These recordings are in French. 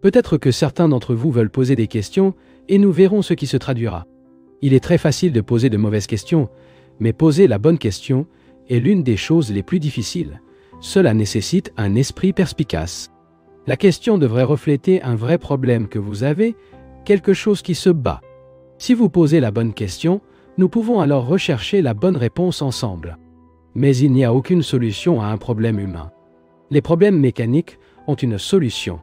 Peut-être que certains d'entre vous veulent poser des questions et nous verrons ce qui se traduira. Il est très facile de poser de mauvaises questions, mais poser la bonne question est l'une des choses les plus difficiles. Cela nécessite un esprit perspicace. La question devrait refléter un vrai problème que vous avez, quelque chose qui se bat. Si vous posez la bonne question, nous pouvons alors rechercher la bonne réponse ensemble. Mais il n'y a aucune solution à un problème humain. Les problèmes mécaniques ont une solution.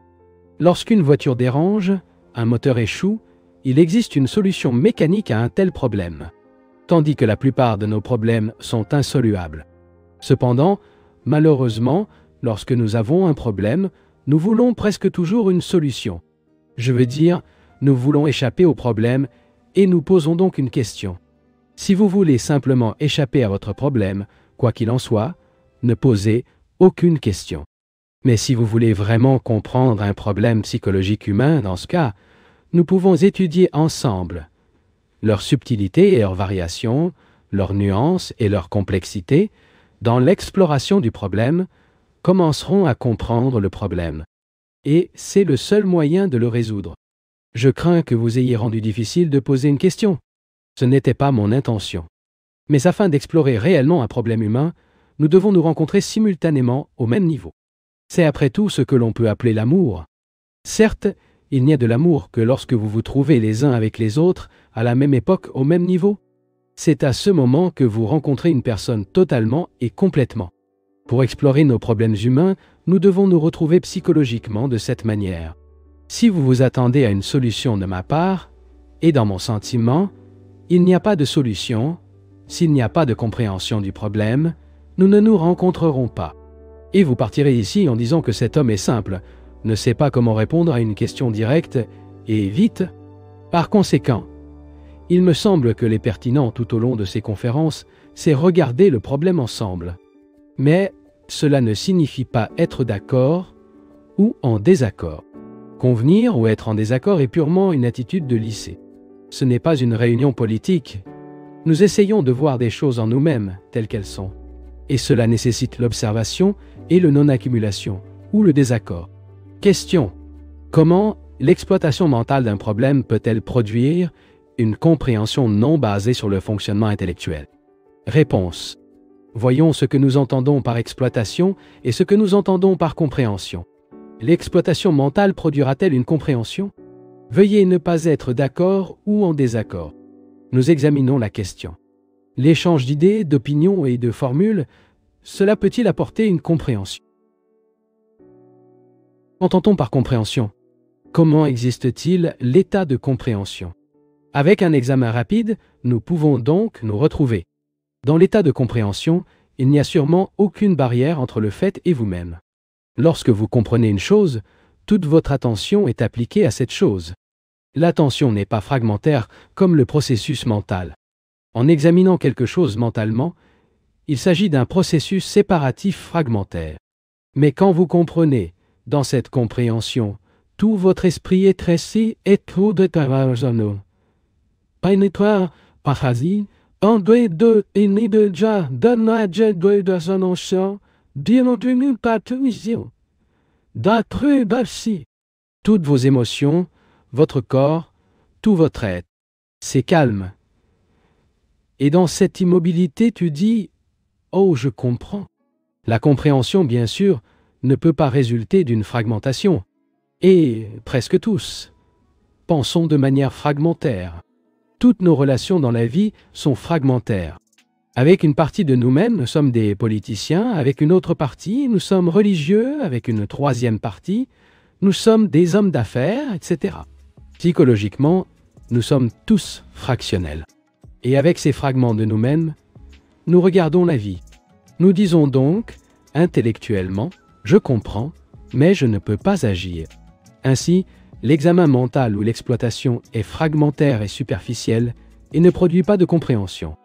Lorsqu'une voiture dérange, un moteur échoue, il existe une solution mécanique à un tel problème, tandis que la plupart de nos problèmes sont insoluables. Cependant, malheureusement, lorsque nous avons un problème, nous voulons presque toujours une solution. Je veux dire, nous voulons échapper au problème et nous posons donc une question. Si vous voulez simplement échapper à votre problème, quoi qu'il en soit, ne posez aucune question. Mais si vous voulez vraiment comprendre un problème psychologique humain, dans ce cas, nous pouvons étudier ensemble leurs subtilités et leurs variations, leurs nuances et leur complexité. Dans l'exploration du problème, commencerons à comprendre le problème. Et c'est le seul moyen de le résoudre. Je crains que vous ayez rendu difficile de poser une question. Ce n'était pas mon intention. Mais afin d'explorer réellement un problème humain, nous devons nous rencontrer simultanément au même niveau. C'est après tout ce que l'on peut appeler l'amour. Certes, il n'y a de l'amour que lorsque vous vous trouvez les uns avec les autres à la même époque au même niveau. C'est à ce moment que vous rencontrez une personne totalement et complètement. Pour explorer nos problèmes humains, nous devons nous retrouver psychologiquement de cette manière. Si vous vous attendez à une solution de ma part, et dans mon sentiment, il n'y a pas de solution. S'il n'y a pas de compréhension du problème, nous ne nous rencontrerons pas. Et vous partirez ici en disant que cet homme est simple, ne sait pas comment répondre à une question directe, et vite. Par conséquent, il me semble que les pertinent tout au long de ces conférences, c'est regarder le problème ensemble. Mais cela ne signifie pas être d'accord ou en désaccord. Convenir ou être en désaccord est purement une attitude de lycée. Ce n'est pas une réunion politique. Nous essayons de voir des choses en nous-mêmes telles qu'elles sont. Et cela nécessite l'observation et le non-accumulation, ou le désaccord. Question. Comment l'exploitation mentale d'un problème peut-elle produire une compréhension non basée sur le fonctionnement intellectuel? Réponse. Voyons ce que nous entendons par exploitation et ce que nous entendons par compréhension. L'exploitation mentale produira-t-elle une compréhension? Veuillez ne pas être d'accord ou en désaccord. Nous examinons la question. L'échange d'idées, d'opinions et de formules, cela peut-il apporter une compréhension? Qu'entend-on par compréhension? Comment existe-t-il l'état de compréhension? Avec un examen rapide, nous pouvons donc nous retrouver. Dans l'état de compréhension, il n'y a sûrement aucune barrière entre le fait et vous-même. Lorsque vous comprenez une chose, toute votre attention est appliquée à cette chose. L'attention n'est pas fragmentaire comme le processus mental. En examinant quelque chose mentalement, il s'agit d'un processus séparatif fragmentaire. Mais quand vous comprenez, dans cette compréhension, tout votre esprit est tressé et tout de travail. Pénétoire, parasite, un, deux, et ni de ja, d'anaje de son d'une patousion. D'être d'assis. Toutes vos émotions, votre corps, tout votre être. C'est calme. Et dans cette immobilité, tu dis « Oh, je comprends ». La compréhension, bien sûr, ne peut pas résulter d'une fragmentation. Et, presque tous, pensons de manière fragmentaire. Toutes nos relations dans la vie sont fragmentaires. Avec une partie de nous-mêmes, nous sommes des politiciens, avec une autre partie, nous sommes religieux, avec une troisième partie, nous sommes des hommes d'affaires, etc. Psychologiquement, nous sommes tous fractionnels. Et avec ces fragments de nous-mêmes, nous regardons la vie. Nous disons donc, intellectuellement, je comprends, mais je ne peux pas agir. Ainsi, l'examen mental ou l'exploitation est fragmentaire et superficiel et ne produit pas de compréhension.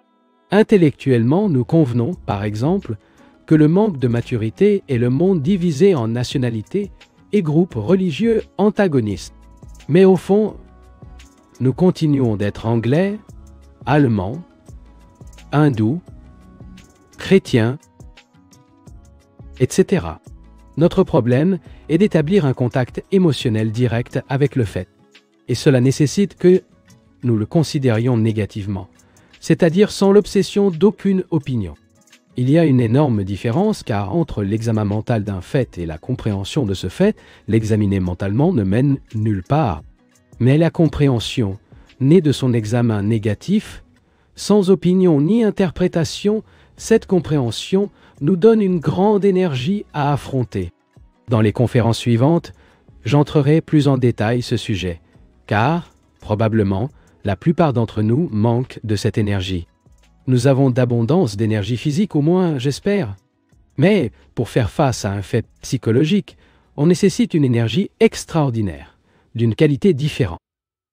Intellectuellement, nous convenons, par exemple, que le manque de maturité est le monde divisé en nationalités et groupes religieux antagonistes. Mais au fond, nous continuons d'être anglais, allemands, hindous, chrétiens, etc. Notre problème est d'établir un contact émotionnel direct avec le fait. Et cela nécessite que nous le considérions négativement, c'est-à-dire sans l'obsession d'aucune opinion. Il y a une énorme différence car entre l'examen mental d'un fait et la compréhension de ce fait, l'examiner mentalement ne mène nulle part. Mais la compréhension, née de son examen négatif, sans opinion ni interprétation, cette compréhension nous donne une grande énergie à affronter. Dans les conférences suivantes, j'entrerai plus en détail ce sujet, car, probablement, la plupart d'entre nous manquent de cette énergie. Nous avons d'abondance d'énergie physique, au moins, j'espère. Mais, pour faire face à un fait psychologique, on nécessite une énergie extraordinaire, d'une qualité différente.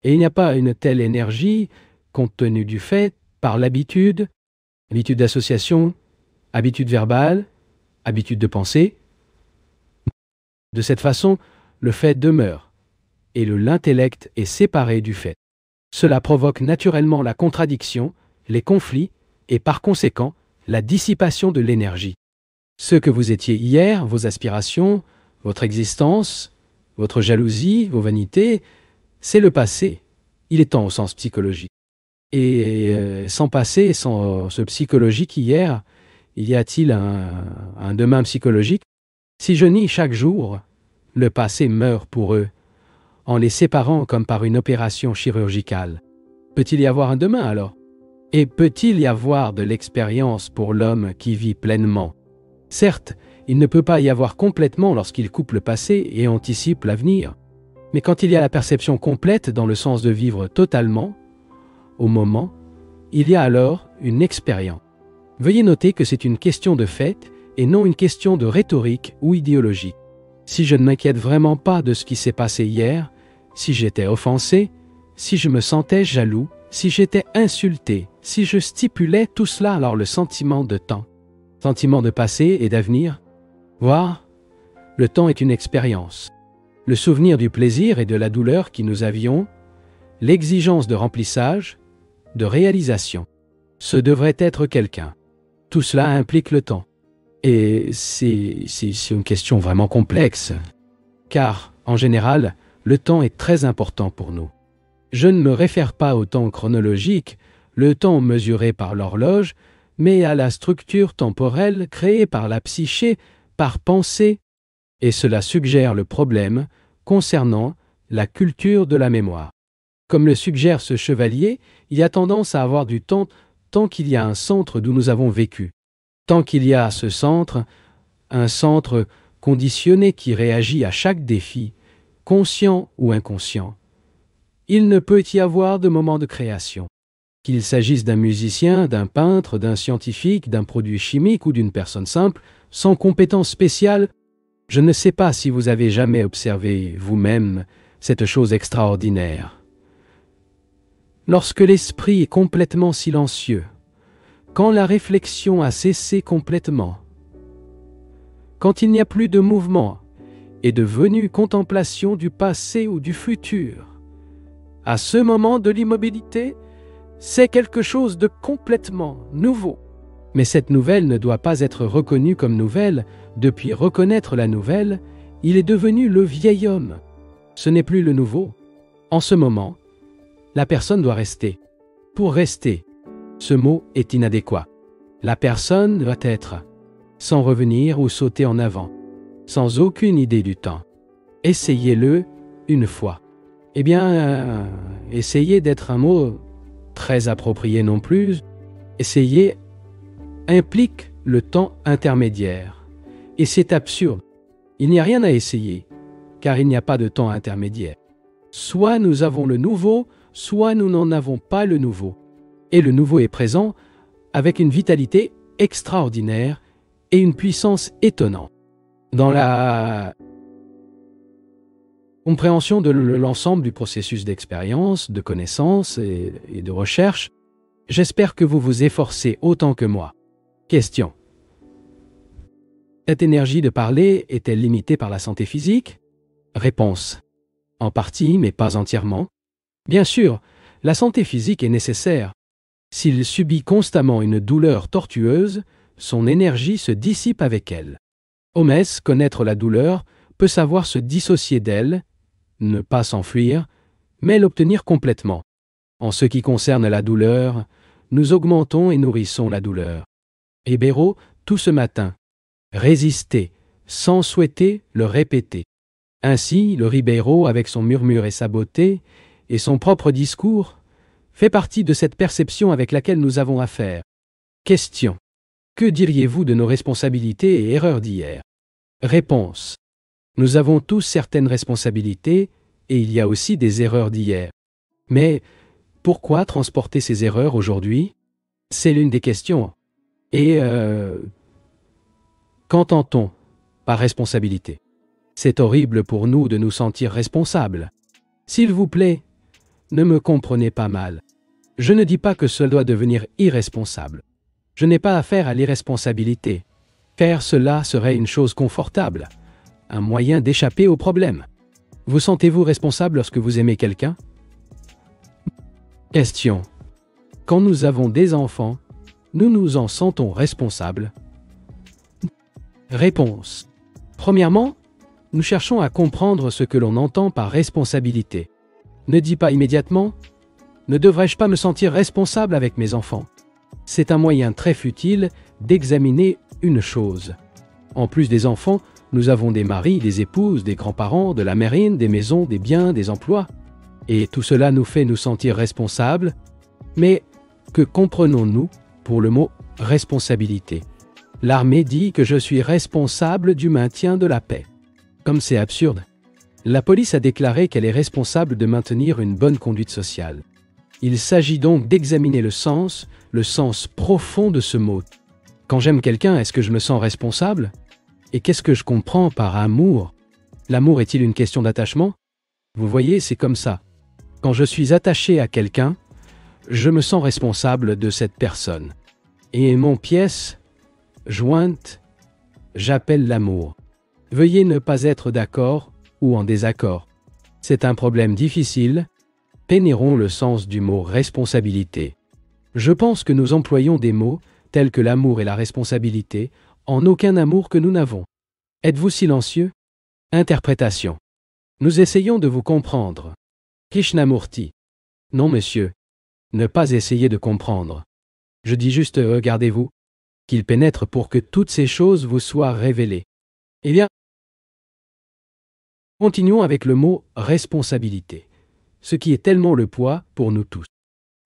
Et il n'y a pas une telle énergie, compte tenu du fait, par l'habitude, habitude d'association, habitude verbale, habitude de penser. De cette façon, le fait demeure, et l'intellect est séparé du fait. Cela provoque naturellement la contradiction, les conflits, et par conséquent, la dissipation de l'énergie. Ce que vous étiez hier, vos aspirations, votre existence, votre jalousie, vos vanités, c'est le passé. Il est temps au sens psychologique. Et sans passé, sans ce psychologique hier, y a-t-il un demain psychologique? Si je nie chaque jour, le passé meurt pour eux, en les séparant comme par une opération chirurgicale. Peut-il y avoir un demain alors? Et peut-il y avoir de l'expérience pour l'homme qui vit pleinement? Certes, il ne peut pas y avoir complètement lorsqu'il coupe le passé et anticipe l'avenir. Mais quand il y a la perception complète dans le sens de vivre totalement, au moment, il y a alors une expérience. Veuillez noter que c'est une question de fait et non une question de rhétorique ou idéologie. Si je ne m'inquiète vraiment pas de ce qui s'est passé hier, si j'étais offensé, si je me sentais jaloux, si j'étais insulté, si je stipulais tout cela, alors le sentiment de temps, sentiment de passé et d'avenir, voir, le temps est une expérience. Le souvenir du plaisir et de la douleur qui nous avions, l'exigence de remplissage, de réalisation. Ce devrait être quelqu'un. Tout cela implique le temps. Et c'est une question vraiment complexe, car, en général, le temps est très important pour nous. Je ne me réfère pas au temps chronologique, le temps mesuré par l'horloge, mais à la structure temporelle créée par la psyché, par pensée, et cela suggère le problème concernant la culture de la mémoire. Comme le suggère ce chevalier, il y a tendance à avoir du temps tant qu'il y a un centre d'où nous avons vécu. Tant qu'il y a à ce centre, un centre conditionné qui réagit à chaque défi, conscient ou inconscient, il ne peut y avoir de moment de création. Qu'il s'agisse d'un musicien, d'un peintre, d'un scientifique, d'un produit chimique ou d'une personne simple, sans compétence spéciale, je ne sais pas si vous avez jamais observé vous-même cette chose extraordinaire. Lorsque l'esprit est complètement silencieux, quand la réflexion a cessé complètement, quand il n'y a plus de mouvement et de venue contemplation du passé ou du futur, à ce moment de l'immobilité, c'est quelque chose de complètement nouveau. Mais cette nouvelle ne doit pas être reconnue comme nouvelle. Depuis reconnaître la nouvelle, il est devenu le vieil homme. Ce n'est plus le nouveau. En ce moment, la personne doit rester. Pour rester, ce mot est inadéquat. La personne doit être, sans revenir ou sauter en avant, sans aucune idée du temps. Essayez-le une fois. Eh bien, essayez d'être un mot très approprié non plus. Essayez implique le temps intermédiaire. Et c'est absurde. Il n'y a rien à essayer, car il n'y a pas de temps intermédiaire. Soit nous avons le nouveau, soit nous n'en avons pas le nouveau. Et le nouveau est présent avec une vitalité extraordinaire et une puissance étonnante. Dans la compréhension de l'ensemble du processus d'expérience, de connaissance et de recherche, j'espère que vous vous efforcez autant que moi. Question. Cette énergie de parler est-elle limitée par la santé physique? Réponse. En partie, mais pas entièrement. Bien sûr, la santé physique est nécessaire. S'il subit constamment une douleur tortueuse, son énergie se dissipe avec elle. Homès, connaître la douleur, peut savoir se dissocier d'elle, ne pas s'enfuir, mais l'obtenir complètement. En ce qui concerne la douleur, nous augmentons et nourrissons la douleur. Hébéro, tout ce matin. Résister, sans souhaiter le répéter. Ainsi, le Ribeiro, avec son murmure et sa beauté, et son propre discours, fait partie de cette perception avec laquelle nous avons affaire. Question. Que diriez-vous de nos responsabilités et erreurs d'hier? Réponse. Nous avons tous certaines responsabilités, et il y a aussi des erreurs d'hier. Mais pourquoi transporter ces erreurs aujourd'hui? C'est l'une des questions. Et qu'entend-on par responsabilité? C'est horrible pour nous de nous sentir responsables. S'il vous plaît, ne me comprenez pas mal. Je ne dis pas que cela doit devenir irresponsable. Je n'ai pas affaire à l'irresponsabilité. Faire cela serait une chose confortable, un moyen d'échapper au problème. Vous sentez-vous responsable lorsque vous aimez quelqu'un? Question. Quand nous avons des enfants, nous nous en sentons responsables? Réponse. Premièrement, nous cherchons à comprendre ce que l'on entend par responsabilité. Ne dis pas immédiatement « Ne devrais-je pas me sentir responsable avec mes enfants ?» C'est un moyen très futile d'examiner une chose. En plus des enfants, nous avons des maris, des épouses, des grands-parents, de la marine, des maisons, des biens, des emplois. Et tout cela nous fait nous sentir responsables. Mais que comprenons-nous pour le mot « responsabilité » ? L'armée dit que je suis responsable du maintien de la paix. Comme c'est absurde. La police a déclaré qu'elle est responsable de maintenir une bonne conduite sociale. Il s'agit donc d'examiner le sens profond de ce mot. Quand j'aime quelqu'un, est-ce que je me sens responsable? Et qu'est-ce que je comprends par amour? L'amour est-il une question d'attachement? Vous voyez, c'est comme ça. Quand je suis attaché à quelqu'un, je me sens responsable de cette personne. Et mon pièce jointe, j'appelle l'amour. Veuillez ne pas être d'accord ou en désaccord. C'est un problème difficile. Pénétrons le sens du mot responsabilité. Je pense que nous employons des mots tels que l'amour et la responsabilité en aucun amour que nous n'avons. Êtes-vous silencieux? Interprétation. Nous essayons de vous comprendre. Krishnamurti. Non, monsieur. Ne pas essayer de comprendre. Je dis juste regardez-vous. Qu'il pénètre pour que toutes ces choses vous soient révélées. Eh bien, continuons avec le mot responsabilité, ce qui est tellement le poids pour nous tous.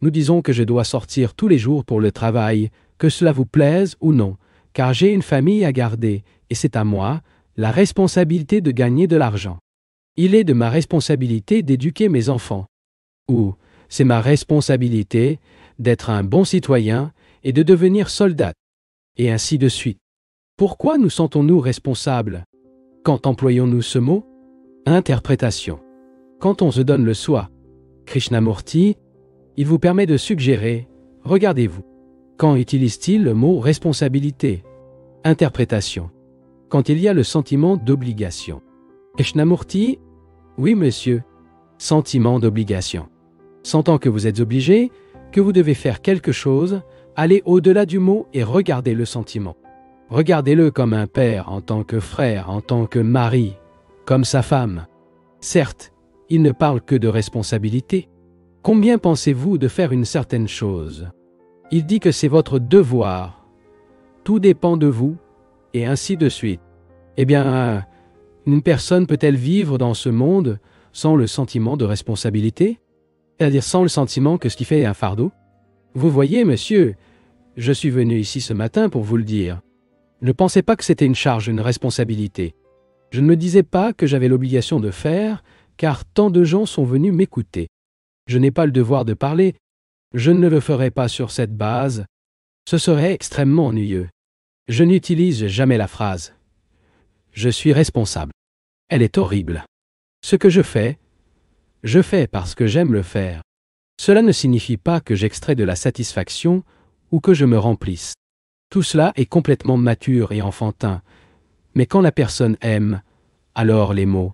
Nous disons que je dois sortir tous les jours pour le travail, que cela vous plaise ou non, car j'ai une famille à garder, et c'est à moi la responsabilité de gagner de l'argent. Il est de ma responsabilité d'éduquer mes enfants. Ou c'est ma responsabilité d'être un bon citoyen et de devenir soldat. Et ainsi de suite. Pourquoi nous sentons-nous responsables? Quand employons-nous ce mot? Interprétation. Quand on se donne le soi, Krishnamurti, il vous permet de suggérer, regardez-vous. Quand utilise-t-il le mot responsabilité? Interprétation. Quand il y a le sentiment d'obligation. Krishnamurti, oui monsieur, sentiment d'obligation. Sentant que vous êtes obligé, que vous devez faire quelque chose, allez au-delà du mot et regardez le sentiment. Regardez-le comme un père, en tant que frère, en tant que mari, comme sa femme. Certes, il ne parle que de responsabilité. Combien pensez-vous de faire une certaine chose? Il dit que c'est votre devoir. Tout dépend de vous, et ainsi de suite. Eh bien, une personne peut-elle vivre dans ce monde sans le sentiment de responsabilité? C'est-à-dire sans le sentiment que ce qui fait est un fardeau? Vous voyez, monsieur, je suis venu ici ce matin pour vous le dire. Ne pensez pas que c'était une charge, une responsabilité. Je ne me disais pas que j'avais l'obligation de faire, car tant de gens sont venus m'écouter. Je n'ai pas le devoir de parler. Je ne le ferai pas sur cette base. Ce serait extrêmement ennuyeux. Je n'utilise jamais la phrase « Je suis responsable ». Elle est horrible. Ce que je fais parce que j'aime le faire. Cela ne signifie pas que j'extrais de la satisfaction ou que je me remplisse. Tout cela est complètement mature et enfantin. Mais quand la personne aime, alors les mots